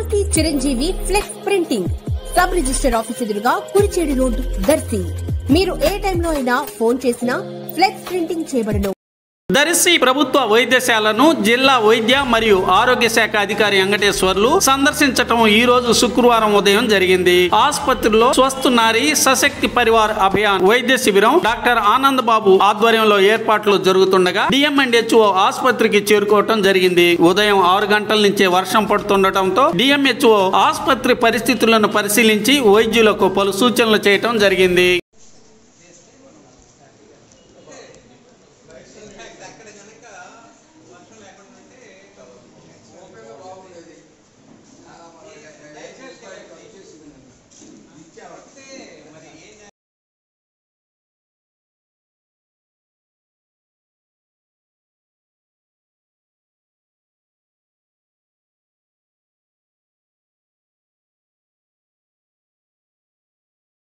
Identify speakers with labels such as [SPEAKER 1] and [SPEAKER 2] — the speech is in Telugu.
[SPEAKER 1] Maruti Chiranjeevi flex printing sub register office ఎదురుగా కురిచేడు రోడ్ దర్శి. మీరు ఏ టైంలో అయినా ఫోన్ చేసినా ఫ్లెక్స్ ప్రింటింగ్ చేయబడును.
[SPEAKER 2] దర్శి ప్రభుత్వ వైద్యశాలను జిల్లా వైద్య మరియు ఆరోగ్య శాఖ అధికారి వెంకటేశ్వర్లు సందర్శించటం ఈ రోజు శుక్రవారం ఉదయం జరిగింది. ఆసుపత్రిలో స్వస్థ నారీ సశక్తి పరివార్ అభియాన్ వైద్య శిబిరం డాక్టర్ ఆనంద్ బాబు ఆధ్వర్యంలో ఏర్పాట్లు జరుగుతుండగా డిఎంఎన్హెచ్ఓ ఆసుపత్రికి చేరుకోవటం జరిగింది. ఉదయం 6 గంటల నుంచే వర్షం పడుతుండటంతో డిఎంహెచ్ఓ ఆసుపత్రి పరిస్థితులను పరిశీలించి వైద్యులకు పలు సూచనలు చేయటం జరిగింది.